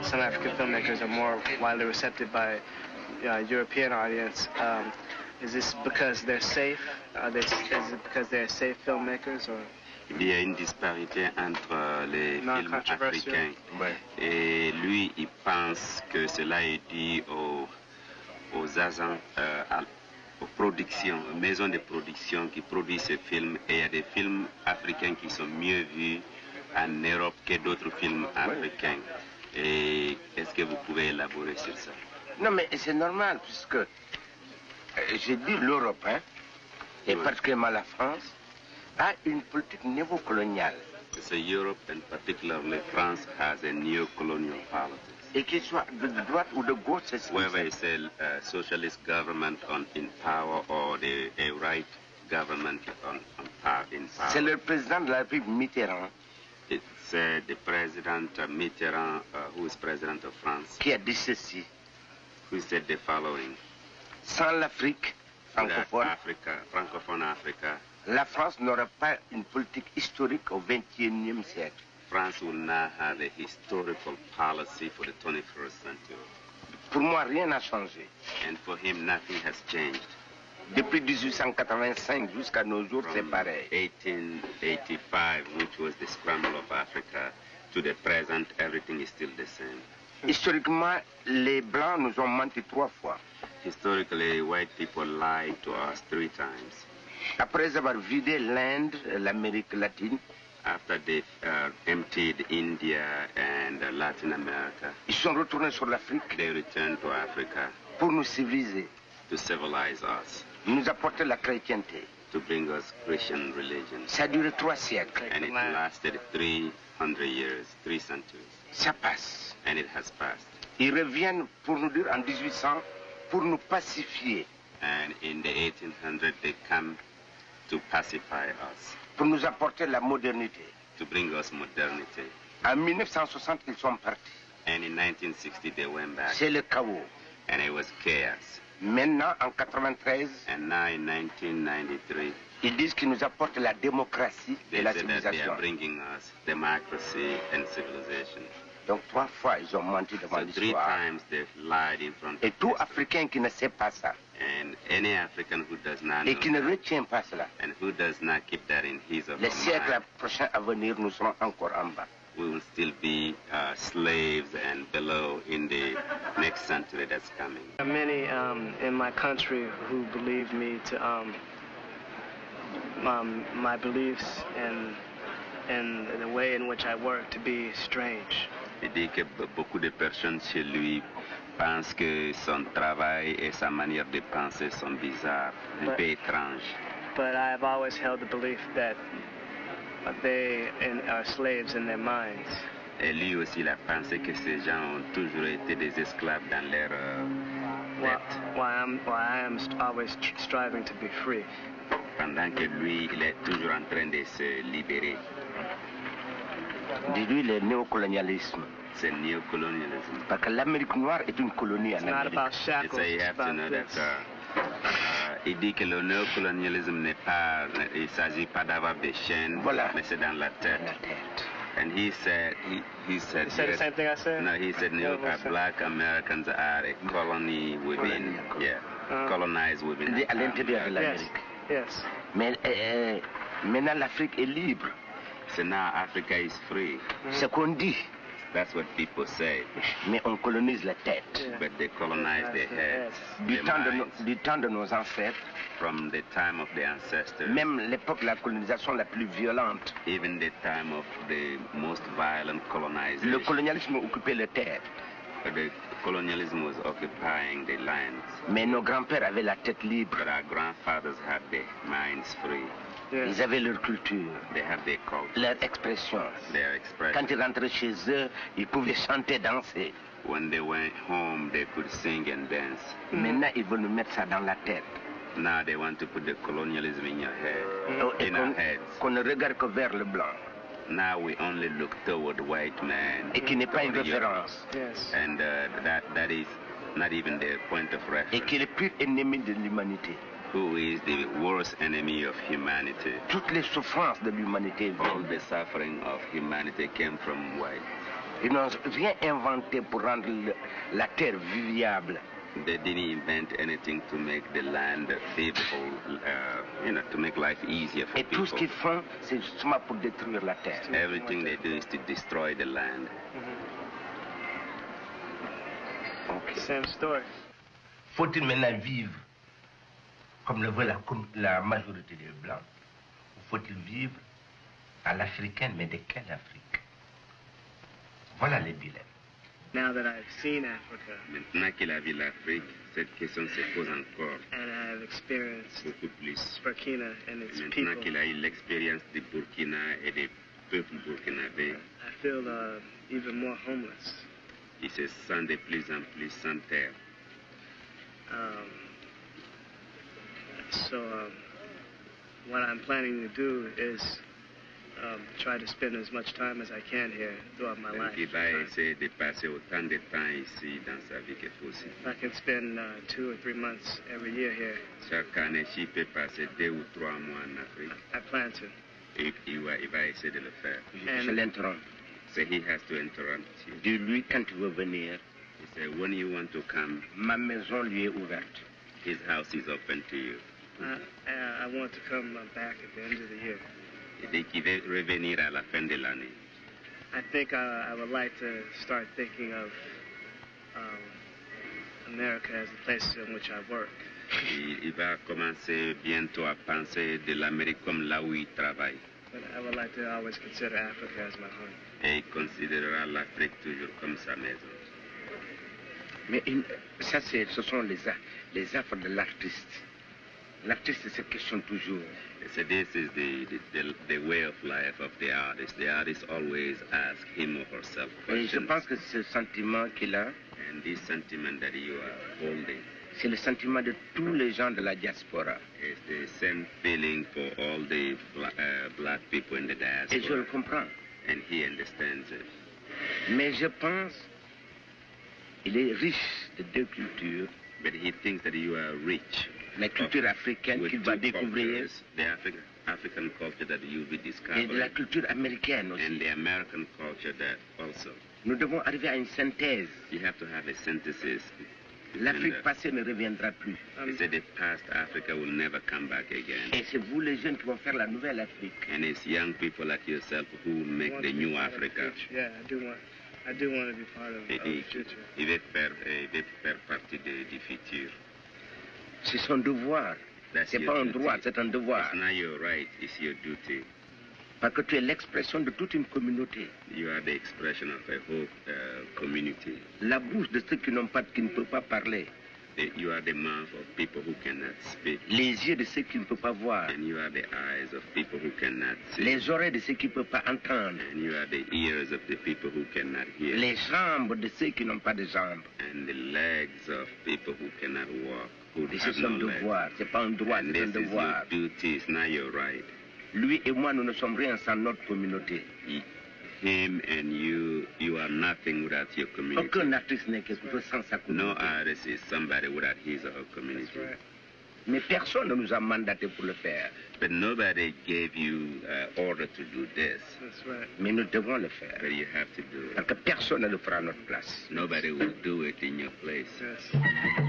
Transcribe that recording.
some African filmmakers are more widely receptive by European audience. Is this because they're safe? Is it because they're safe filmmakers, or? Il y a une disparité entre les films africains. Ouais. Et lui, il pense que cela est dû aux agents, aux productions, aux maisons de production qui produisent ces films. Et il y a des films africains qui sont mieux vus en Europe que d'autres films africains. Et est-ce que vous pouvez élaborer sur ça? Non, mais c'est normal, puisque j'ai dit l'Europe, hein, et particulièrement la France, a une politique néocoloniale. So Europe, and particularly France, has a neo-colonial politics. Et qu'il soit de droite ou de gauche, c'est whether it's a socialist government in power or a right government in power. C'est le président de la République Mitterrand. It's the president Mitterrand, who is president of France, qui a dit ceci. Who said the following: sans l'Afrique francophone, francophone Africa, la France n'aura pas une politique historique au XXIe siècle. France will not have a historical policy for the 21st century. Pour moi, rien n'a changé. And for him, nothing has changed. Depuis 1885 jusqu'à nos jours, c'est pareil. 1885, which was the scramble of Africa, to the present, everything is still the same. Historiquement, les Blancs nous ont menti 3 fois. Historically, white people lied to us 3 times. Après avoir vidé l'Inde, l'Amérique latine, after they emptied India and Latin America, ils sont retournés sur l'Afrique. They returned to Africa pour nous civiliser, to civilize us, nous apporter la chrétienté, to bring us Christian religion. Ça a duré 3 siècles. And it lasted 300 years, 3 centuries. Ça passe. And it has passed. Ils reviennent pour nous dire en 1800 pour nous pacifier. And in the 1800s they come to pacify us. Pour nous apporter la modernité. To bring us modernity. En 1960, ils sont partis. And in 1960 they went back. C'est le chaos. And it was chaos. Maintenant, en 93, and now in 1993, ils disent qu'ils nous apportent la démocratie et la civilisation. They are bringing us democracy and civilization. Donc 3 fois, ils ont menti devant l'histoire. 3 times they've lied in front of et tout Africain qui ne sait pas ça. And any African who does not et qui ne retient pas cela. And who does not keep that in his or her mind. Les siècles prochains à venir, nous serons encore en bas. We will still be slaves and below in the next century that's coming. There are many in my country who believe me to my beliefs and the way in which I work to be strange. Il dit que beaucoup de personnes chez lui pensent que son travail et sa manière de penser sont bizarres, un peu étranges. But I have always held the belief that they are slaves in their minds. Et lui aussi, il a pensé que ces gens ont toujours été des esclaves dans leur tête. Why I am always striving to be free. Pendant que lui, il est toujours en train de se libérer. Dis-lui le néocolonialisme. C'est le néocolonialisme. Parce que l'Amérique noire est une colonie en Amérique. Il dit que le néocolonialisme n'est pas, il ne s'agit pas d'avoir des chaînes, mais c'est dans la tête. And he said the same thing I said? No, he said black Americans are a colony within, colonized within. À l'intérieur de l'Amérique. Yes. Mais maintenant l'Afrique est libre. So now Africa is free. C'est qu'on dit. That's what people say. Mais on colonise la tête. But they colonize their heads. Du temps de nos ancêtres. From the time of the ancestors. Même l'époque de la colonisation la plus violente. Even the time of the most violent colonization. Le colonialisme occupait les terres. The colonialism was occupying the lands. Mais nos grands-pères avaient la tête libre. But our grandfathers had their minds free. Ils avaient leur culture, leur expression. Quand ils rentraient chez eux, ils pouvaient chanter, danser. When they went home, they could sing and dance. Maintenant, ils veulent nous mettre ça dans la tête. Now they want to put the colonialism in your head, in our heads. Qu'on ne regarde que vers le blanc. Now we only look toward white man. Et qui n'est pas une référence. And that is not even the point of reference. Et qui est le pire ennemi de l'humanité. Who is the worst enemy of humanity? Toutes les souffrances de l'humanité. All the suffering of humanity came from white. Ils n'ont rien inventé pour rendre la terre vivable. They didn't invent anything to make the land livable, to make life easier for Et people. tout ce qu'ils font, c'est justement pour détruire la terre. Everything they do is to destroy the land. Okay. Same story. Faut-il maintenant vivre comme le veut la majorité des Blancs? Ou faut-il vivre à l'africaine, mais de quelle Afrique? Voilà les dilemmes. Now that I've seen Africa Maintenant qu'il a vu l'Afrique, cette question se pose encore and I've experienced beaucoup plus. Burkina and its Maintenant people, qu'il a eu l'expérience du Burkina et des peuples burkinabés, I feel even more homeless. il se sent de plus en plus sans terre. What I'm planning to do is try to spend as much time as I can here throughout my life. Il va essayer de passer autant de temps ici dans sa vie que possible. If I can spend 2 or 3 months every year here, Chaque année, s'il peut passer 2 ou 3 mois en Afrique, I plan to. il va essayer de le faire. Je l'interromps. So he has to interrupt you. Dis-lui quand tu veux venir, He said, when you want to come, ma maison lui est ouverte. his house is open to you. I want to come back at the end of the year. Il dit qu'il veut revenir à la fin de l'année. I think I would like to start thinking of America as the place in which I work. Il va commencer bientôt à penser de l'Amérique comme là où il travaille. But I would like to always consider Africa as my home. Et il considérera l'Afrique toujours comme sa maison. Mais ça, ce sont les affaires de l'artiste. L'artiste se questionne toujours. So this is the way of life of the artist. The artist always asks him or herself Et je questions. pense que ce sentiment qu'il a, And this sentiment that you are holding c'est le sentiment de tous les gens de la diaspora. is the same feeling for all the black people in the Et je diaspora. le comprends. And he understands it. Mais je pense qu'il est riche de deux cultures. But he thinks that you are rich La culture africaine with qu'il va two découvrir cultures, the African culture that you'll be et de la discovering, culture américaine and aussi. the American culture that also. Nous devons arriver à une synthèse. You have to have a synthesis. L'Afrique passée ne reviendra plus. He said the past Africa will never come back again. Et c'est vous les jeunes qui vont faire la nouvelle Afrique. And it's young people like yourself who will make Want the to be new part of the Africa. future. Yeah, I do want to be part of the future. Il veut faire partie du futur. C'est son devoir. That's C'est your pas un duty. droit, c'est un devoir. It's not your right, it's your duty. Parce que tu es l'expression de toute une communauté. You are the expression of a whole community. La bouche de ceux qui n'ont pas, qui ne peuvent pas parler. You are the mouth of people who cannot speak. Les yeux de ceux qui ne peuvent pas voir. And you are the eyes of people who cannot see. Les oreilles de ceux qui ne peuvent pas entendre. And you are the ears of the people who cannot hear. Les jambes de ceux qui n'ont pas de jambes. And the legs of people who cannot walk, who Et c'est have son no legs. devoir. C'est pas un droit, And c'est un this is your devoir. duty, it's not your right. Lui et moi, nous ne sommes rien sans notre communauté. Him and you are nothing without your community. Aucun artiste n'est quelque chose sans sa No communauté. artist is somebody without his or her community. That's right. Mais personne ne nous a mandaté pour le faire. But nobody gave you order to do this. That's right. Mais nous devons le faire. But you have to do it. Parce que personne ne le fera à notre place. Nobody will do it in your place. Yes.